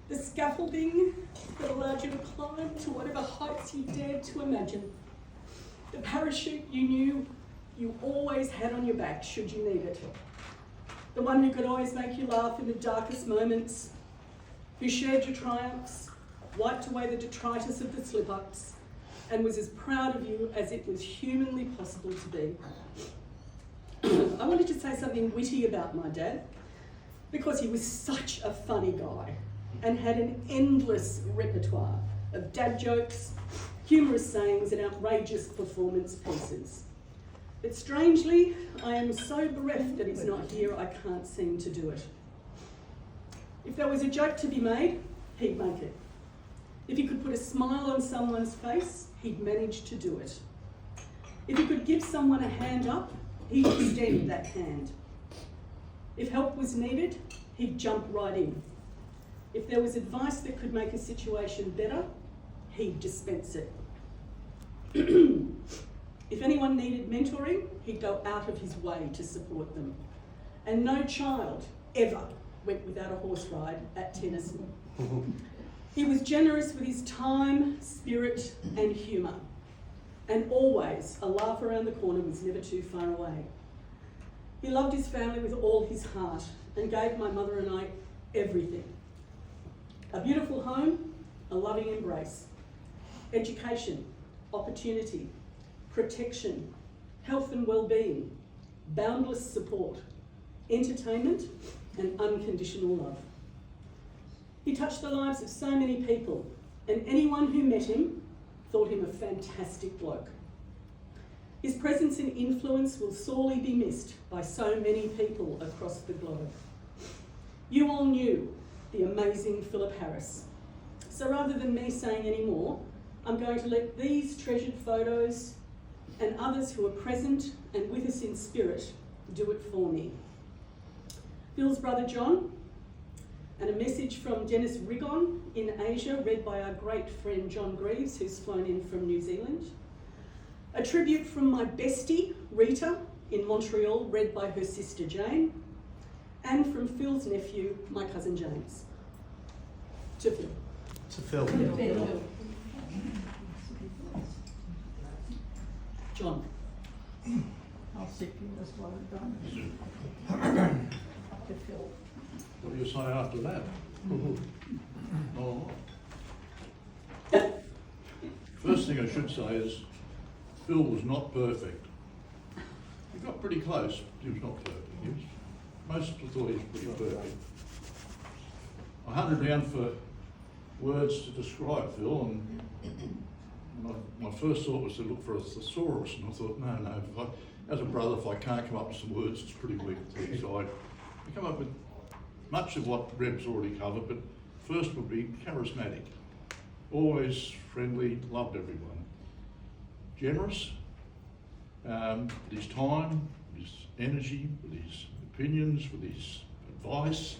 The scaffolding that allowed you to climb to whatever heights you dared to imagine. The parachute you knew you always had on your back should you need it. The one who could always make you laugh in the darkest moments, who shared your triumphs, wiped away the detritus of the slip-ups, and was as proud of you as it was humanly possible to be. I wanted to say something witty about my dad, because he was such a funny guy and had an endless repertoire of dad jokes, humorous sayings and outrageous performance pieces. But strangely, I am so bereft that he's not here, I can't seem to do it. If there was a joke to be made, he'd make it. If he could put a smile on someone's face, he'd manage to do it. If he could give someone a hand up, he'd extend that hand. If help was needed, he'd jump right in. If there was advice that could make a situation better, he'd dispense it. If anyone needed mentoring, he'd go out of his way to support them. And no child ever went without a horse ride at Tennyson. He was generous with his time, spirit, and humour. And always, a laugh around the corner was never too far away. He loved his family with all his heart and gave my mother and I everything. A beautiful home, a loving embrace, education, opportunity, protection, health and well-being, boundless support, entertainment, and unconditional love. He touched the lives of so many people, and anyone who met him thought him a fantastic bloke. His presence and influence will sorely be missed by so many people across the globe. You all knew the amazing Philip Harris. So rather than me saying any more, I'm going to let these treasured photos and others who are present and with us in spirit do it for me. Phil's brother John, and a message from Dennis Rigon in Asia, read by our great friend John Greaves, who's flown in from New Zealand. A tribute from my bestie, Rita, in Montreal, read by her sister Jane. And from Phil's nephew, my cousin James. To Phil. To Phil. Phil. John. I'll sit you as well done. To Phil. What do you say after that? Oh. First thing I should say is Phil was not perfect. He got pretty close. He was not perfect. Most people thought he was pretty perfect. I hunted down for words to describe Phil, and my first thought was to look for a thesaurus, and I thought, no, as a brother, if I can't come up with some words, it's pretty weak. So I come up with much of what Reb's already covered, but first would be charismatic. Always friendly, loved everyone. Generous, with his time, with his energy, with his opinions, with his advice.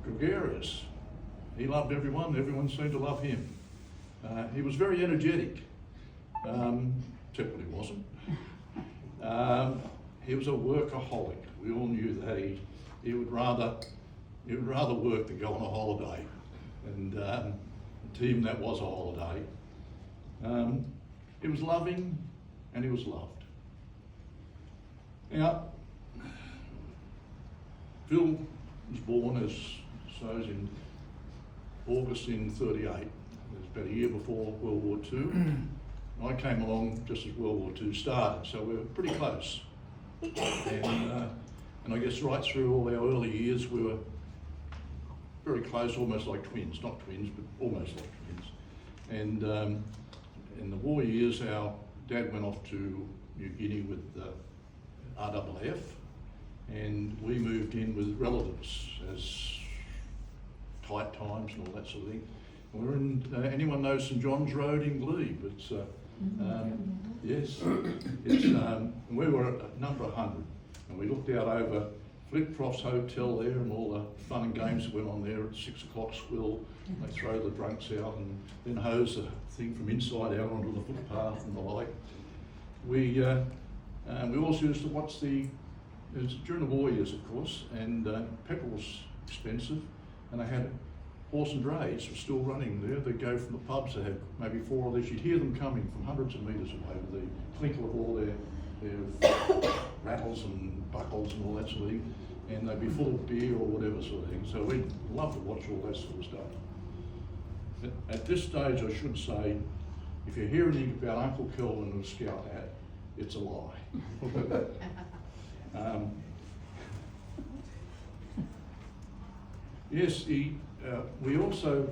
Gregarious. He loved everyone, everyone seemed to love him. He was very energetic, except when he wasn't. He was a workaholic. We all knew that he would rather work than go on a holiday, and to him that was a holiday. He was loving and he was loved. Now, Phil was born as in August in 38. It was about a year before World War II. I came along just as World War II started, so we were pretty close. And I guess right through all our early years, we were very close, almost like twins. Not twins, but almost like twins. And in the war years, our dad went off to New Guinea with the RAAF, and we moved in with relatives as tight times and all that sort of thing. And we're in, anyone knows St John's Road in Glebe? It's, yes, it's, we were a number 100, and we looked out over Flitcroft's Hotel there and all the fun and games that went on there at 6 o'clock squill. They throw the drunks out and then hose the thing from inside out onto the footpath and the like. We also used to watch it was during the war years, of course, and petrol was expensive. and they had horse and drays were still running there. They'd go from the pubs, they had maybe 4 of these. You'd hear them coming from hundreds of metres away with the twinkle of all their rattles and buckles and all that sort of thing, and they'd be full of beer or whatever sort of thing. So we'd love to watch all that sort of stuff. At this stage, I should say, if you hear anything about Uncle Kelvin and a scout hat, it's a lie. Yes, we also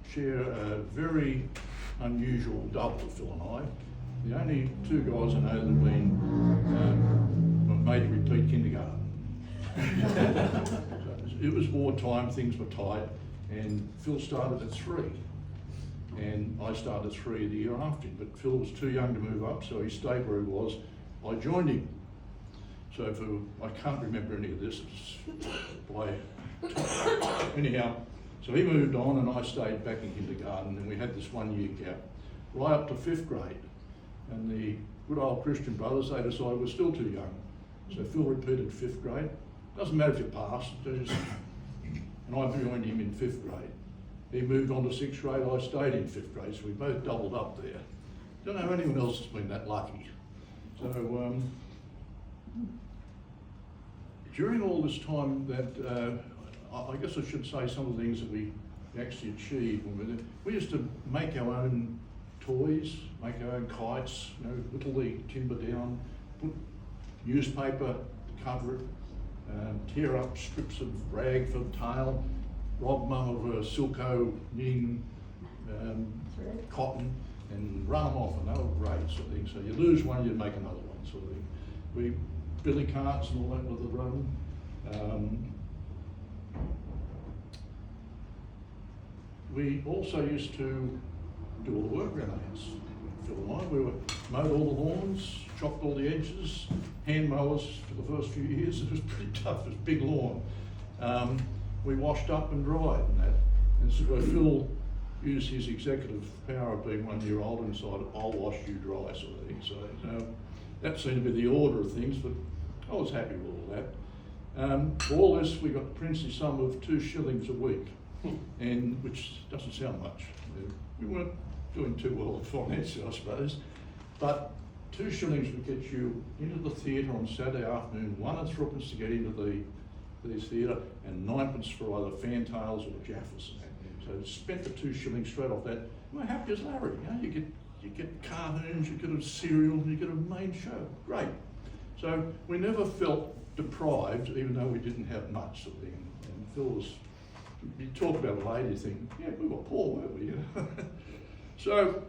share a very unusual double, Phil and I. The only 2 guys I know that have been made to repeat kindergarten. It was wartime, things were tight, and Phil started at 3. And I started at 3 the year after him, but Phil was too young to move up, so he stayed where he was. I joined him. So I can't remember any of this. Anyhow, so he moved on and I stayed back in kindergarten, and we had this 1 year gap, right up to 5th grade. And the good old Christian brothers, they decided we're still too young. So Phil repeated 5th grade. Doesn't matter if you pass, and I joined him in 5th grade. He moved on to 6th grade, I stayed in 5th grade, so we both doubled up there. Don't know anyone else has been that lucky. So during all this time that, I guess I should say some of the things that we actually achieved when we were there. We used to make our own toys, make our own kites, whittle the timber down, put newspaper to cover it, tear up strips of rag for the tail, rob mum of a Silco knitting cotton and run them off, and they were great sort of thing. So you lose one, you make another one sort of thing. We billy carts and all that with the run. We also used to do all the work around the house. Phil and I, we mowed all the lawns, chopped all the edges, hand mowers for the first few years. It was pretty tough, it was a big lawn. We washed up and dried and that. And so Phil used his executive power of being 1 year old and decided, I'll wash you dry sort of thing. So that seemed to be the order of things, but I was happy with all that. For all this, we got the princely sum of 2 shillings a week, and which doesn't sound much. We weren't doing too well at finance, I suppose, but 2 shillings would get you into the theatre on Saturday afternoon, 1 and 3pence to get into the theatre, and 9pence for either fantails or jaffas. So spent the 2 shillings straight off that. We're happy as Larry. You get cartoons, you get a serial, you get a main show. Great. So we never felt deprived, even though we didn't have much sort of thing. And Phil was, you talk about it later, you think, yeah, we were poor, weren't we? So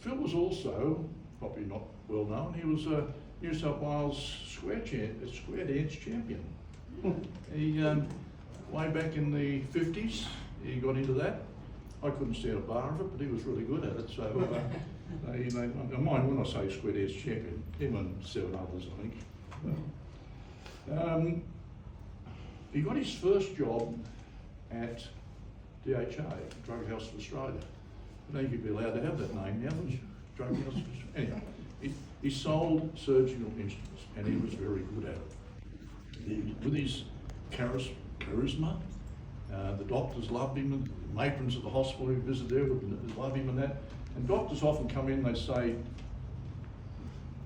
Phil was also, probably not well known, he was a New South Wales square dance champion. He, way back in the 50s, he got into that. I couldn't stand a bar of it, but he was really good at it. So, I mind when I say square dance champion, him and 7 others, I think. He got his first job at DHA, Drug House of Australia. I don't think you'd be allowed to have that name now, would you? Drug House of Australia. Anyhow, he sold surgical instruments, and he was very good at it. With his charisma, the doctors loved him, and the matrons at the hospital who visited there would love him and that. And doctors often come in, they say,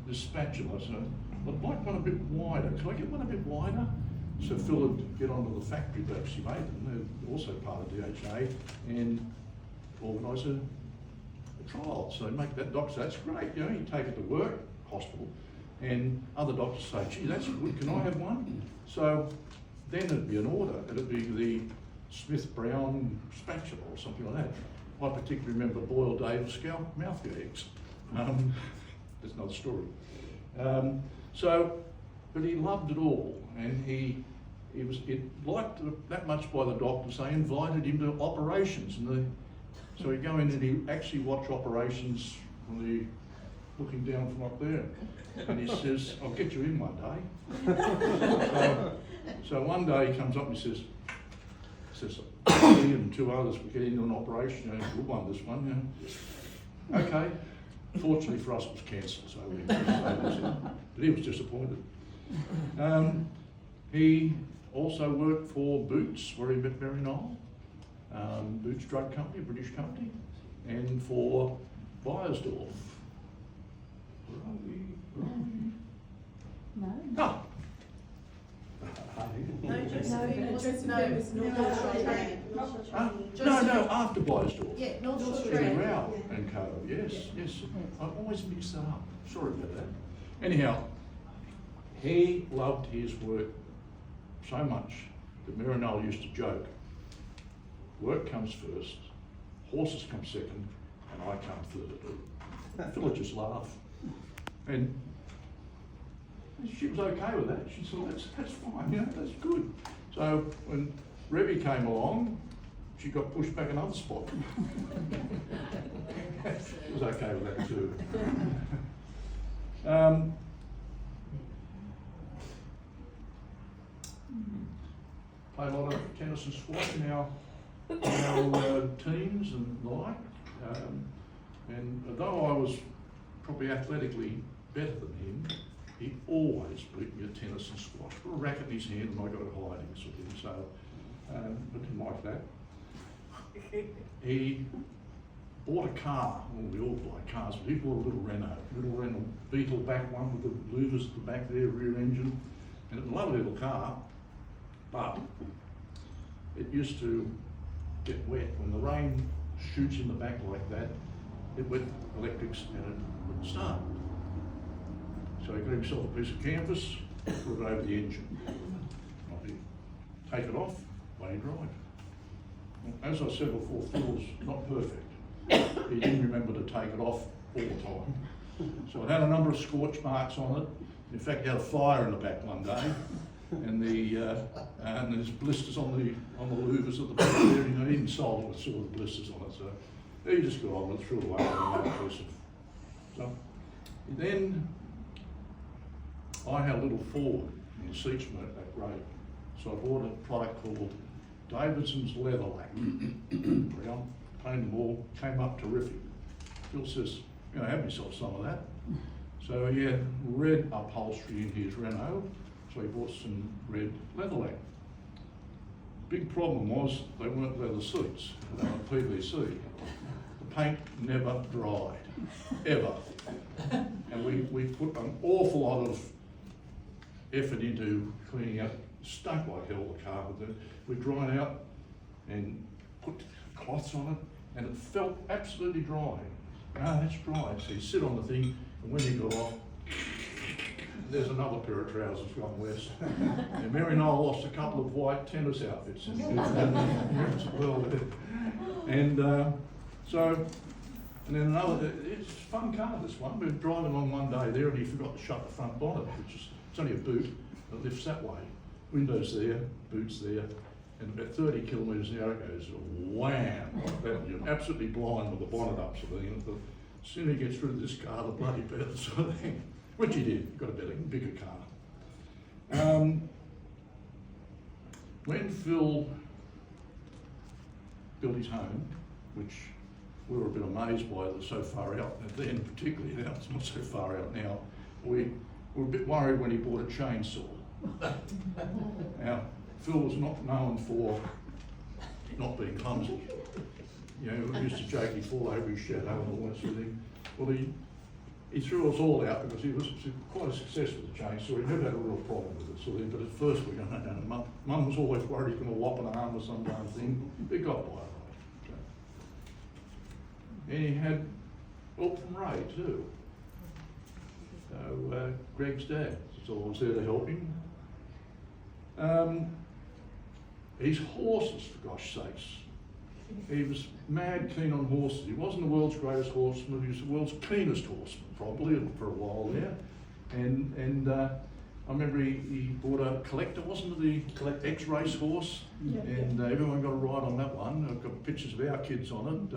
this spatula, so I'd like one a bit wider. Could I get one a bit wider? So Phil would get onto the factory that actually made them, they're also part of DHA, and organise a trial. So make that doctor say, that's great, you take it to work, hospital, and other doctors say, gee, that's good, can I have one? So then it'd be an order, it'd be the Smith Brown spatula or something like that. I particularly remember Boyle Davis scalp mouth gags. That's another story. But he loved it all, and he was liked that much by the doctors. They invited him to operations, and so he'd go in and he'd actually watch operations from looking down from up there. And he says, I'll get you in one day. So one day he comes up and he says, me and 2 others were getting into an operation, good one, this one. Okay. Fortunately for us, it was cancelled, so we but he was disappointed. He also worked for Boots, where he met Mary Knoll, Boots Drug Company, a British company, and for Beiersdorf. Where are we? No. Ah! No, Josephine was, no, Josephine was North North Shore Shore Train. No, after Beiersdorf. Yeah, North Shore North Shore Train. Rao and Co. Yes. I always mix that up. Sorry about that. Anyhow, he loved his work so much that Mary Knoll used to joke, work comes first, horses come second, and I come third. Villagers laugh. And she was okay with that. She said, that's fine, that's good. So when Rebby came along, she got pushed back another spot. She was okay with that too. Play a lot of tennis and squash in our teams and the like. And although I was probably athletically better than him, he always beat me at tennis and squash. Put a racket in his hand and I got it hiding sort of thing. So I didn't like that. He bought a car. Well, we all buy cars, but he bought a little Renault Beetle back one with the louvers at the back there, rear engine, and it was a lovely little car, but it used to get wet. When the rain shoots in the back like that, it wet electrics and it wouldn't start. So he got himself a piece of canvas, put it over the engine. Take it off, lay it dry. As I said before, Phil's not perfect. He didn't remember to take it off all the time. So it had a number of scorch marks on it. In fact, he had a fire in the back one day, and and there's blisters on the louvers at the back there. He even sold it with sort of blisters on it. So he just got on and threw it away. So then I had a little Ford in the seats weren't that great, so I bought a product called Davidson's Leatherlac. Brown, painted them all, came up terrific. Phil says, have yourself some of that. So he had red upholstery in his Renault, so he bought some red Leatherlac. Big problem was they weren't leather seats, they were PVC. The paint never dried, ever. And we put an awful lot of effort into cleaning up. Stunk like hell, the car, but we dried out and put cloths on it, and it felt absolutely dry. That's dry. So you sit on the thing, and when you go off, there's another pair of trousers gone west. And Mary Knoll lost a couple of white tennis outfits. And then another, it's a fun car, this one. We were driving along one day there, and he forgot to shut the front bonnet, it's only a boot that lifts that way. Windows there, boots there, and about 30 kilometres an hour it goes wham, like that. You're absolutely blind with the bonnet up, sort of thing. The sooner he gets rid of this car, the bloody better, sort of thing. Which he did, got a better, bigger car. When Phil built his home, which we were a bit amazed by, it was so far out, and then particularly now, it's not so far out now, we were a bit worried when he bought a chainsaw. Now, Phil was not known for not being clumsy. We used to joke he'd fall over his shadow and all that sort of thing. Well, he threw us all out because he was quite a success with the chainsaw. He never had a real problem with it, sort of thing. But at first we were going, no. Mum was always worried he's going to lop an arm or some kind of thing. It got by right. And he had help from Ray too. So Greg's dad, so I was there to help him. His horses, for gosh sakes. He was mad keen on horses. He wasn't the world's greatest horseman, he was the world's keenest horseman, probably, for a while there. And I remember he bought a Collector, wasn't it, the X-Race horse? Yeah. And everyone got a ride on that one. I've got pictures of our kids on it.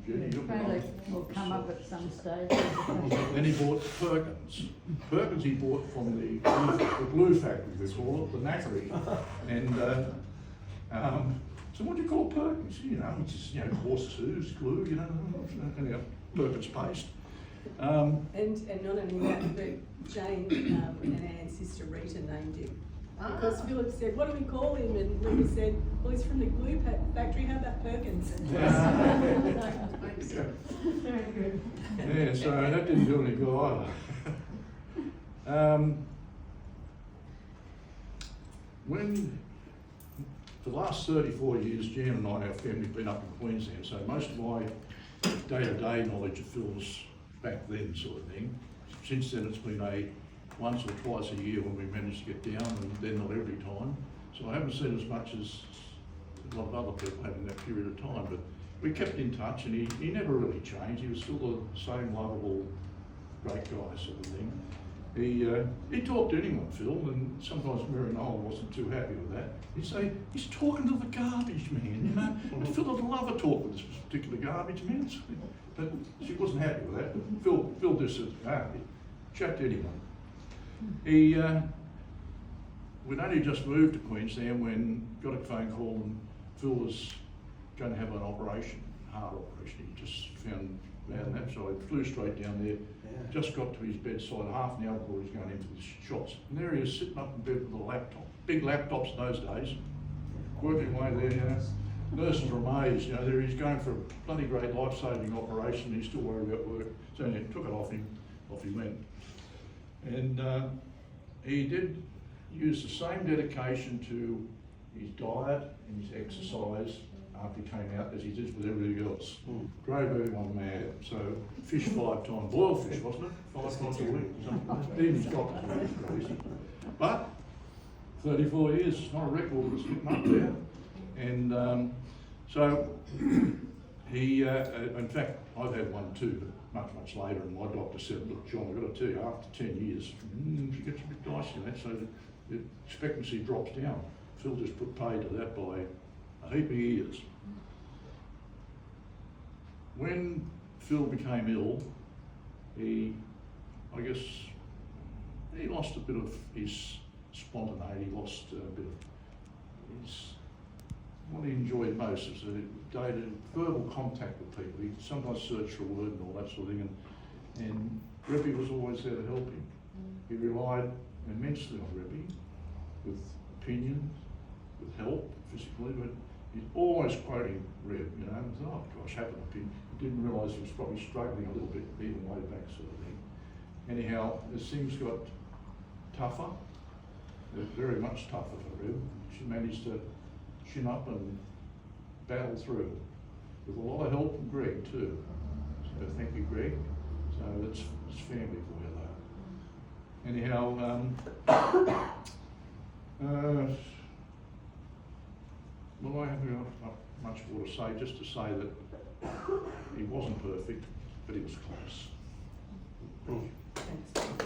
Jenny, you'll be Probably on. will come up at some stage. Then he bought Perkins. Perkins he bought from the glue factory, we call it, the knackery. And so what do you call Perkins? It's just, horse hooves, glue, anyhow, Perkins paste. And not only that, but Jane and Anne's sister Rita named him Because Philip said, what do we call him? And Rebby said, well, he's from the glue factory, how about Perkins? Very good. Yeah, so that didn't do any good either. When, for the last 34 years, Jan and I, our family's been up in Queensland, so most of my day-to-day knowledge of Phil's back then sort of thing. Since then, it's been a once or twice a year when we managed to get down, and then not every time. So I haven't seen as much as a lot of other people have in that period of time, but we kept in touch, and he never really changed. He was still the same lovable, great guy sort of thing. He talked to anyone, Phil, and sometimes Mary Noel wasn't too happy with that. He'd say, he's talking to the garbage man, you know. And Phil would love a talk with this particular garbage man. But she wasn't happy with that. But Phil just said, chat to anyone. We'd only just moved to Queensland when got a phone call and Phil was going to have an operation, heart operation. He just found out and that, so I flew straight down there. Just got to his bedside half an hour before he's going into the shots. And there he is sitting up in bed with a laptop. Big laptops in those days. Working away there, you know. Nurses were amazed, you know, there he's going for a bloody great life-saving operation, he's still worried about work. So they took it off him, off he went. And he did use the same dedication to his diet and his exercise after he came out as he did with everything else. Drove everyone mad. So fish 5 times, boiled fish, wasn't it? 5 times a week or something. Even his doctors were crazy. But 34 years, it's not a record that's getting up there. And so he, in fact, I've had one too, but much later, and my doctor said, look, John, I've got to tell you, after 10 years, she gets a bit dicey in that, so the expectancy drops down. Phil just put paid to that by a heap of years. When Phil became ill, he lost a bit of his spontaneity, lost a bit of his, what he enjoyed most was dated verbal contact with people. He'd sometimes search for a word and all that sort of thing, and Rebby was always there to help him. He relied immensely on Rebby with opinions, with help physically, but he's always quoting Reb, you know, and oh gosh, happened to him. He didn't realise he was probably struggling a little bit, even way back sort of thing. Anyhow, as things got tougher, very much tougher for Reb, she managed to chin up and battle through with a lot of help from Greg too. So thank you, Greg. So that's family for you though. Anyhow, well, I haven't got much more to say, just to say that he wasn't perfect, but he was close. Thanks.